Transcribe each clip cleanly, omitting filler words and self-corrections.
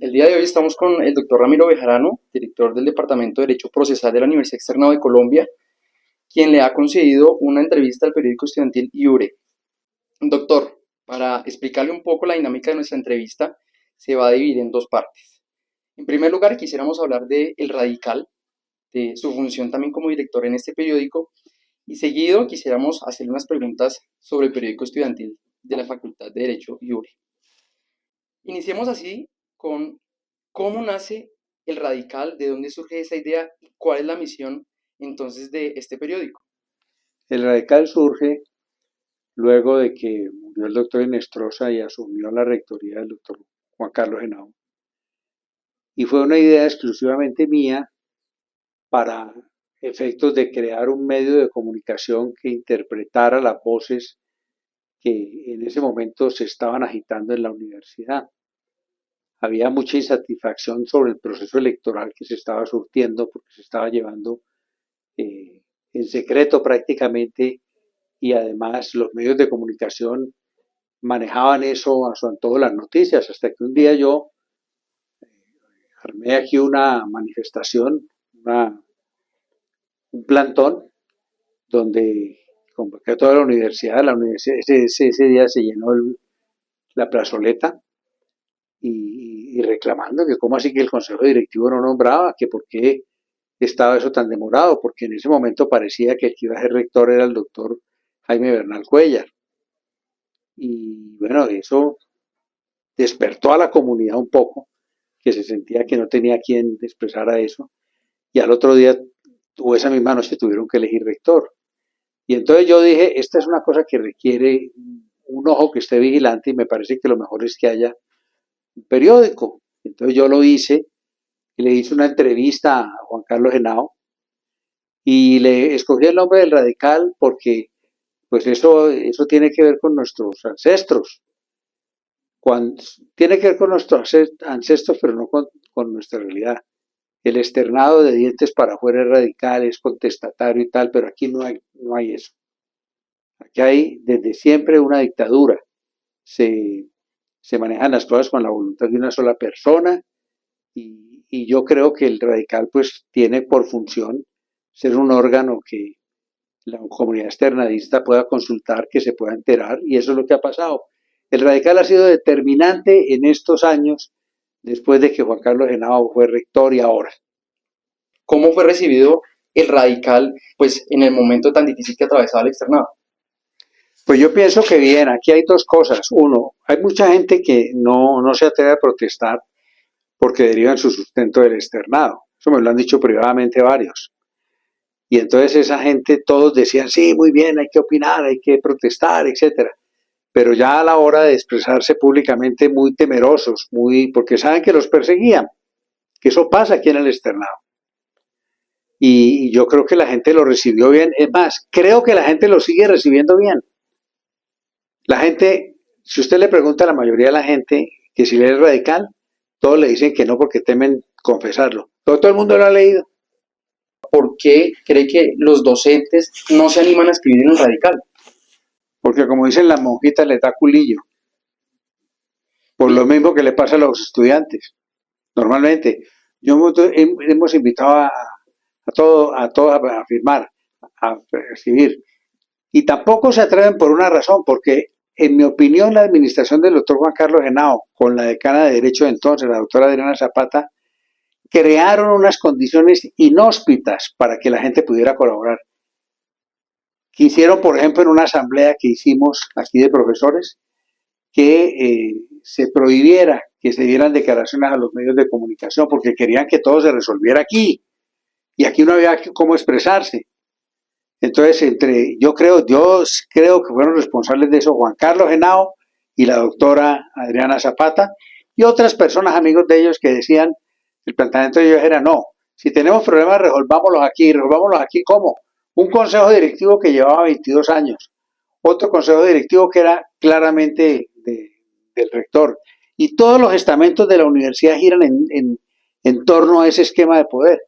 El día de hoy estamos con el doctor Ramiro Bejarano, director del Departamento de Derecho Procesal de la Universidad Externado de Colombia, quien le ha concedido una entrevista al periódico estudiantil IURE. Doctor, para explicarle un poco la dinámica de nuestra entrevista, se va a dividir en dos partes. En primer lugar, quisiéramos hablar de El Radical, de su función también como director en este periódico, y seguido quisiéramos hacerle unas preguntas sobre el periódico estudiantil de la Facultad de Derecho IURE. Iniciemos así con cómo nace El Radical, de dónde surge esa idea y cuál es la misión entonces de este periódico. El Radical surge luego de que murió el doctor Inestrosa y asumió la rectoría del doctor Juan Carlos Henao. Y fue una idea exclusivamente mía para efectos de crear un medio de comunicación que interpretara las voces que en ese momento se estaban agitando en la universidad. Había mucha insatisfacción sobre el proceso electoral que se estaba surtiendo porque se estaba llevando en secreto prácticamente, y además los medios de comunicación manejaban eso a su antojo, las noticias, hasta que un día yo armé aquí una manifestación, un plantón, donde convoqué a toda la universidad ese día se llenó la plazoleta y reclamando que cómo así que el consejo directivo no nombraba, que por qué estaba eso tan demorado, porque en ese momento parecía que el que iba a ser rector era el doctor Jaime Bernal Cuellar. Y bueno, eso despertó a la comunidad un poco, que se sentía que no tenía quien expresara eso, y al otro día, o esa misma noche, tuvieron que elegir rector. Y entonces yo dije, esta es una cosa que requiere un ojo que esté vigilante, y me parece que lo mejor es que haya un periódico. Entonces yo lo hice, y le hice una entrevista a Juan Carlos Henao, y le escogí el nombre del Radical porque pues eso tiene que ver con nuestros ancestros. Tiene que ver con nuestros ancestros, pero no con nuestra realidad. El externado de dientes para afuera es radical, es contestatario y tal, pero aquí no hay eso. Aquí hay desde siempre una dictadura. Se manejan las cosas con la voluntad de una sola persona, y yo creo que el Radical pues tiene por función ser un órgano que la comunidad externadista pueda consultar, que se pueda enterar, y eso es lo que ha pasado. El Radical ha sido determinante en estos años, después de que Juan Carlos Henao fue rector y ahora. ¿Cómo fue recibido El Radical pues en el momento tan difícil que atravesaba el externado? Pues yo pienso que bien, aquí hay dos cosas. Uno, hay mucha gente que no se atreve a protestar porque derivan su sustento del externado. Eso me lo han dicho privadamente varios. Y entonces esa gente, todos decían, sí, muy bien, hay que opinar, hay que protestar, etcétera. Pero ya a la hora de expresarse públicamente muy temerosos, porque saben que los perseguían, que eso pasa aquí en el externado. Y yo creo que la gente lo recibió bien. Es más, creo que la gente lo sigue recibiendo bien. La gente, si usted le pregunta a la mayoría de la gente que si lee el Radical, todos le dicen que no porque temen confesarlo. Pero todo el mundo lo ha leído. ¿Por qué cree que los docentes no se animan a escribir en El Radical? Porque como dicen las monjitas, les da culillo. Por lo mismo que le pasa a los estudiantes. Normalmente, hemos invitado a todos a firmar, a escribir. Y tampoco se atreven por una razón, porque en mi opinión la administración del doctor Juan Carlos Henao, con la decana de Derecho de entonces, la doctora Adriana Zapata, crearon unas condiciones inhóspitas para que la gente pudiera colaborar. Quisieron, por ejemplo, en una asamblea que hicimos aquí de profesores, que se prohibiera que se dieran declaraciones a los medios de comunicación, porque querían que todo se resolviera aquí, y aquí no había cómo expresarse. Entonces, yo creo que fueron responsables de eso Juan Carlos Henao y la doctora Adriana Zapata, y otras personas, amigos de ellos, que decían, el planteamiento de ellos era, no, si tenemos problemas, resolvámoslos aquí, ¿cómo? Un consejo directivo que llevaba 22 años, otro consejo directivo que era claramente del rector, y todos los estamentos de la universidad giran en torno a ese esquema de poder.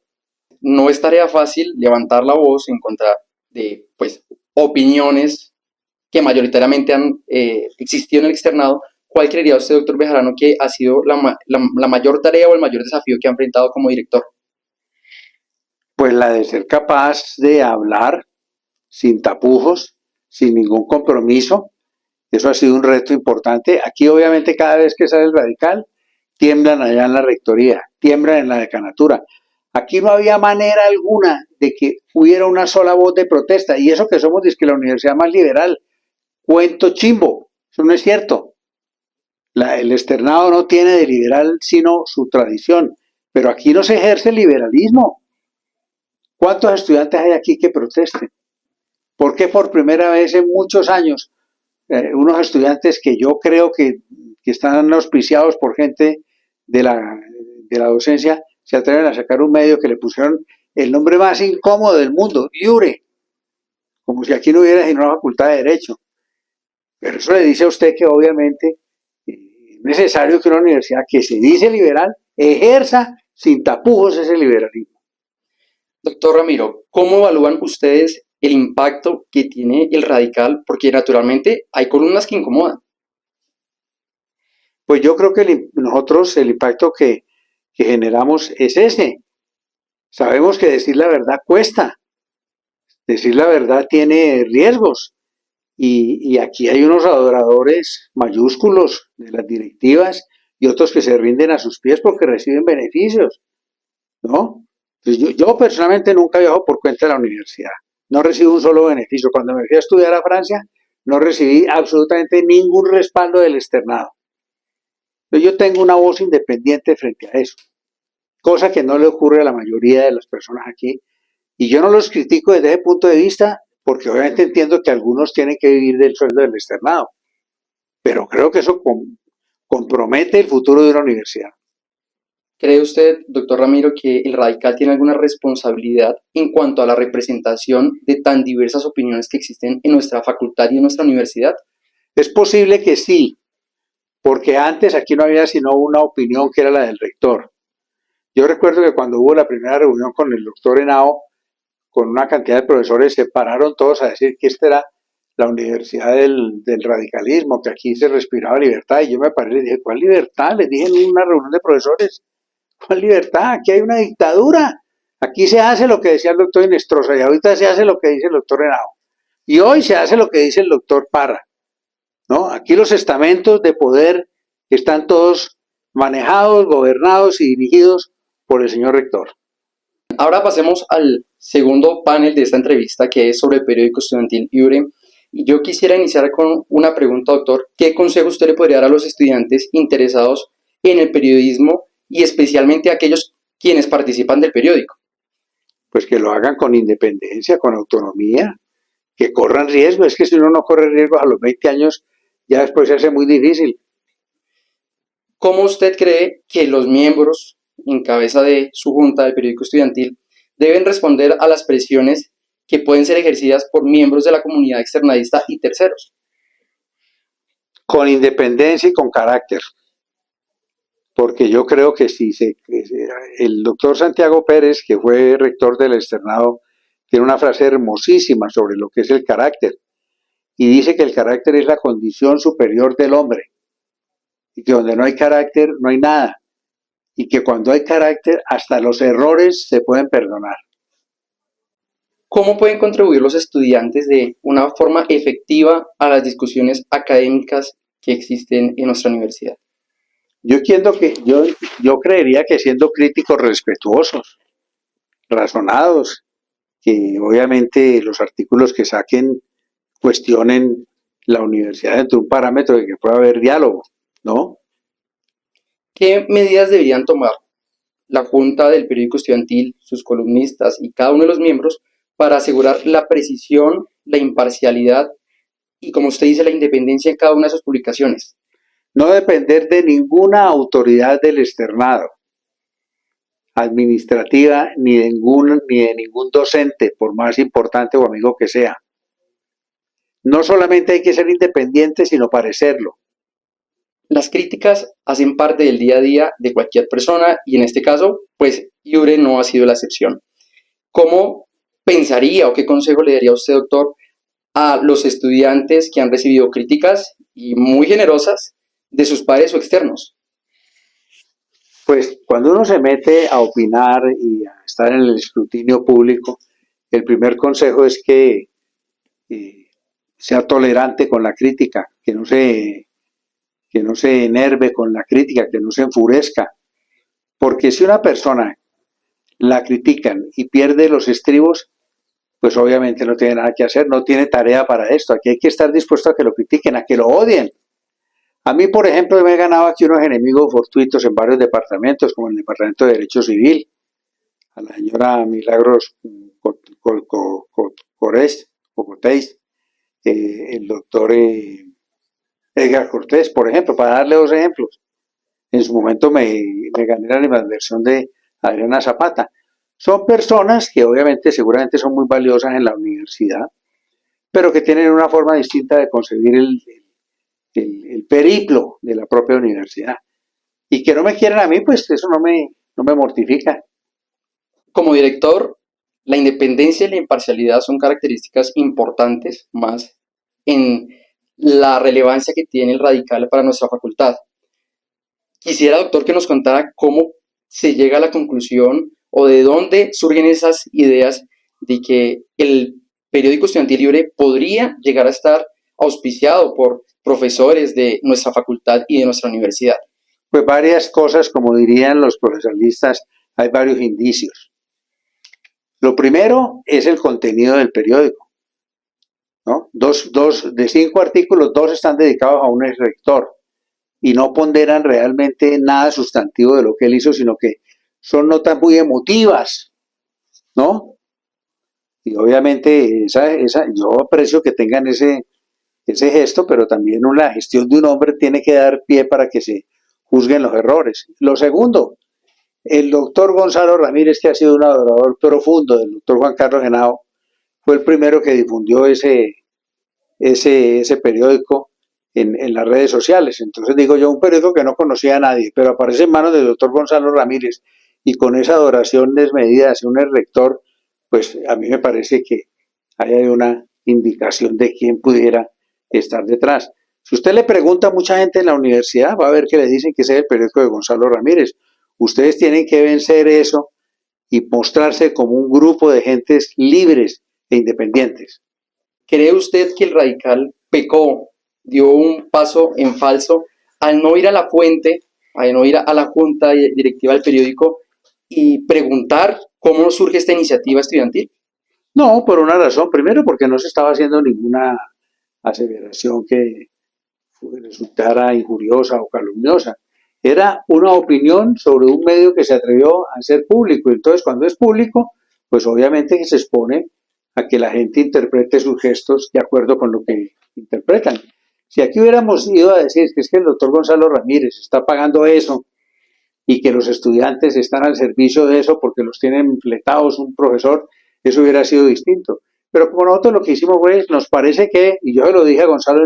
No es tarea fácil levantar la voz en contra de pues, opiniones que mayoritariamente han existido en el externado ¿cuál creería usted, doctor Bejarano, que ha sido la mayor tarea o el mayor desafío que ha enfrentado como director? Pues la de ser capaz de hablar sin tapujos, sin ningún compromiso. Eso ha sido un reto importante. Aquí obviamente cada vez que sale el radical, tiemblan allá en la rectoría, tiemblan en la decanatura. Aquí no había manera alguna de que hubiera una sola voz de protesta. Y eso que somos dizque la universidad más liberal. Cuento chimbo. Eso no es cierto. El externado no tiene de liberal sino su tradición. Pero aquí no se ejerce el liberalismo. ¿Cuántos estudiantes hay aquí que protesten? ¿Por qué por primera vez en muchos años unos estudiantes que yo creo que están auspiciados por gente de la docencia se atreven a sacar un medio que le pusieron el nombre más incómodo del mundo, IURE, como si aquí no hubiera sino una facultad de Derecho? Pero eso le dice a usted que obviamente es necesario que una universidad que se dice liberal ejerza sin tapujos ese liberalismo. Doctor Ramiro, ¿cómo evalúan ustedes el impacto que tiene el radical? Porque naturalmente hay columnas que incomodan. Pues yo creo que nosotros el impacto que generamos es ese. Sabemos que decir la verdad cuesta, decir la verdad tiene riesgos y aquí hay unos adoradores mayúsculos de las directivas y otros que se rinden a sus pies porque reciben beneficios, ¿no? Entonces yo personalmente nunca viajo por cuenta de la universidad, no recibo un solo beneficio. Cuando me fui a estudiar a Francia no recibí absolutamente ningún respaldo del externado. Entonces yo tengo una voz independiente frente a eso, cosa que no le ocurre a la mayoría de las personas aquí. Y yo no los critico desde ese punto de vista, porque obviamente entiendo que algunos tienen que vivir del sueldo del externado, pero creo que eso compromete el futuro de una universidad. ¿Cree usted, doctor Ramiro, que el radical tiene alguna responsabilidad en cuanto a la representación de tan diversas opiniones que existen en nuestra facultad y en nuestra universidad? Es posible que sí, porque antes aquí no había sino una opinión que era la del rector. Yo recuerdo que cuando hubo la primera reunión con el doctor Henao, con una cantidad de profesores, se pararon todos a decir que esta era la universidad del radicalismo, que aquí se respiraba libertad. Y yo me paré y les dije, ¿cuál libertad? Les dije en una reunión de profesores, ¿cuál libertad? Aquí hay una dictadura. Aquí se hace lo que decía el doctor Inestrosa y ahorita se hace lo que dice el doctor Henao. Y hoy se hace lo que dice el doctor Parra, ¿no? Aquí los estamentos de poder están todos manejados, gobernados y dirigidos por el señor rector. Ahora pasemos al segundo panel de esta entrevista, que es sobre el periódico estudiantil IURE. Y yo quisiera iniciar con una pregunta, doctor. ¿Qué consejo usted le podría dar a los estudiantes interesados en el periodismo y especialmente a aquellos quienes participan del periódico? Pues que lo hagan con independencia, con autonomía, que corran riesgo. Es que si uno no corre riesgos a los 20 años, ya después se hace muy difícil. ¿Cómo usted cree que los miembros en cabeza de su junta del periódico estudiantil deben responder a las presiones que pueden ser ejercidas por miembros de la comunidad externadista y terceros? Con independencia y con carácter. Porque yo creo que si el doctor Santiago Pérez, que fue rector del externado, tiene una frase hermosísima sobre lo que es el carácter. Y dice que el carácter es la condición superior del hombre. Y que donde no hay carácter, no hay nada. Y que cuando hay carácter, hasta los errores se pueden perdonar. ¿Cómo pueden contribuir los estudiantes de una forma efectiva a las discusiones académicas que existen en nuestra universidad? Yo creería que siendo críticos respetuosos, razonados, que obviamente los artículos que saquen cuestionen la universidad dentro de un parámetro de que pueda haber diálogo, ¿no? ¿Qué medidas deberían tomar la junta del periódico estudiantil, sus columnistas y cada uno de los miembros para asegurar la precisión, la imparcialidad y, como usted dice, la independencia en cada una de sus publicaciones? No depender de ninguna autoridad del externado, administrativa, ni de ningún docente, por más importante o amigo que sea. No solamente hay que ser independiente, sino parecerlo. Las críticas hacen parte del día a día de cualquier persona y en este caso, pues IURE no ha sido la excepción. ¿Cómo pensaría o qué consejo le daría a usted, doctor, a los estudiantes que han recibido críticas y muy generosas de sus pares o externos? Pues cuando uno se mete a opinar y a estar en el escrutinio público, el primer consejo es que sea tolerante con la crítica, que no se enerve con la crítica, que no se enfurezca. Porque si una persona la critican y pierde los estribos, pues obviamente no tiene nada que hacer, no tiene tarea para esto. Aquí hay que estar dispuesto a que lo critiquen, a que lo odien. A mí, por ejemplo, me he ganado aquí unos enemigos fortuitos en varios departamentos, como el Departamento de Derecho Civil, a la señora Milagros Cocotéis, el doctor Edgar Cortés, por ejemplo, para darle dos ejemplos. En su momento me gané la animadversión de Adriana Zapata. Son personas que obviamente seguramente son muy valiosas en la universidad, pero que tienen una forma distinta de concebir el periplo de la propia universidad. Y que no me quieran a mí, pues eso no me mortifica. Como director, la independencia y la imparcialidad son características importantes más en la relevancia que tiene el radical para nuestra facultad. Quisiera, doctor, que nos contara cómo se llega a la conclusión o de dónde surgen esas ideas de que el periódico estudiantil libre podría llegar a estar auspiciado por profesores de nuestra facultad y de nuestra universidad. Pues varias cosas, como dirían los profesionalistas, hay varios indicios. Lo primero es el contenido del periódico, ¿no? De 5 artículos, 2 están dedicados a un rector y no ponderan realmente nada sustantivo de lo que él hizo, sino que son notas muy emotivas, ¿no? Y obviamente yo aprecio que tengan ese gesto, pero también la gestión de un hombre tiene que dar pie para que se juzguen los errores. Lo segundo, el doctor Gonzalo Ramírez, que ha sido un adorador profundo del doctor Juan Carlos Henao, fue el primero que difundió ese periódico en las redes sociales. Entonces digo yo, un periódico que no conocía a nadie, pero aparece en manos del doctor Gonzalo Ramírez y con esa adoración desmedida hacia un rector, pues a mí me parece que hay una indicación de quién pudiera estar detrás. Si usted le pregunta a mucha gente en la universidad, va a ver que le dicen que ese es el periódico de Gonzalo Ramírez. Ustedes tienen que vencer eso y mostrarse como un grupo de gentes libres e independientes. ¿Cree usted que el radical pecó, dio un paso en falso al no ir a la fuente, al no ir a la junta directiva del periódico y preguntar cómo surge esta iniciativa estudiantil? No, por una razón. Primero, porque no se estaba haciendo ninguna aseveración que resultara injuriosa o calumniosa. Era una opinión sobre un medio que se atrevió a ser público. Entonces, cuando es público, pues obviamente que se expone a que la gente interprete sus gestos de acuerdo con lo que interpretan. Si aquí hubiéramos ido a decir que es que el doctor Gonzalo Ramírez está pagando eso y que los estudiantes están al servicio de eso porque los tienen fletados un profesor, eso hubiera sido distinto. Pero como nosotros lo que hicimos fue, nos parece que, y yo se lo dije a Gonzalo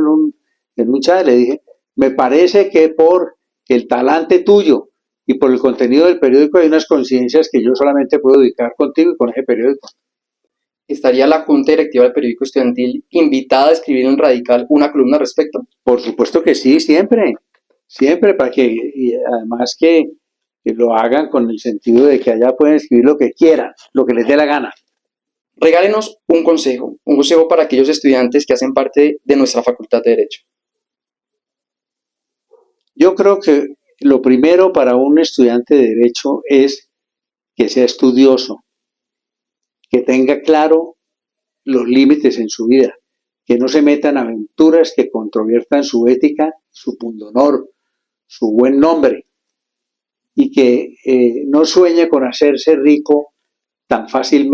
en un chat, le dije, me parece que por el talante tuyo y por el contenido del periódico hay unas coincidencias que yo solamente puedo dedicar contigo y con ese periódico. ¿Estaría la junta directiva del periódico estudiantil invitada a escribir en Radical una columna al respecto? Por supuesto que sí, siempre, para que, y además que lo hagan con el sentido de que allá pueden escribir lo que quieran, lo que les dé la gana. Regálenos un consejo para aquellos estudiantes que hacen parte de nuestra Facultad de Derecho. Yo creo que lo primero para un estudiante de Derecho es que sea estudioso, que tenga claro los límites en su vida, que no se metan aventuras que controviertan su ética, su pundonor, su buen nombre, y que no sueñe con hacerse rico tan fácil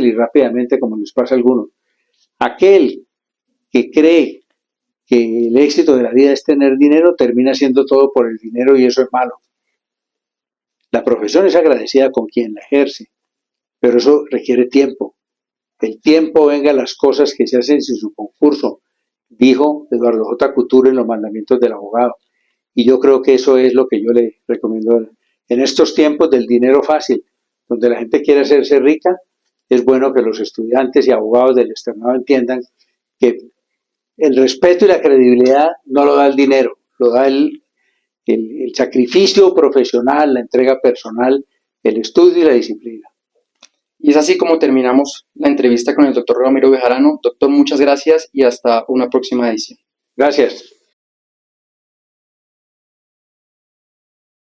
y rápidamente como les pasa a algunos. Aquel que cree que el éxito de la vida es tener dinero, termina haciendo todo por el dinero y eso es malo. La profesión es agradecida con quien la ejerce, pero eso requiere tiempo. El tiempo venga a las cosas que se hacen sin su concurso, dijo Eduardo J. Couture en los mandamientos del abogado. Y yo creo que eso es lo que yo le recomiendo. En estos tiempos del dinero fácil, donde la gente quiere hacerse rica, es bueno que los estudiantes y abogados del externado entiendan que el respeto y la credibilidad no lo da el dinero, lo da el sacrificio profesional, la entrega personal, el estudio y la disciplina. Y es así como terminamos la entrevista con el doctor Ramiro Bejarano. Doctor, muchas gracias y hasta una próxima edición. Gracias.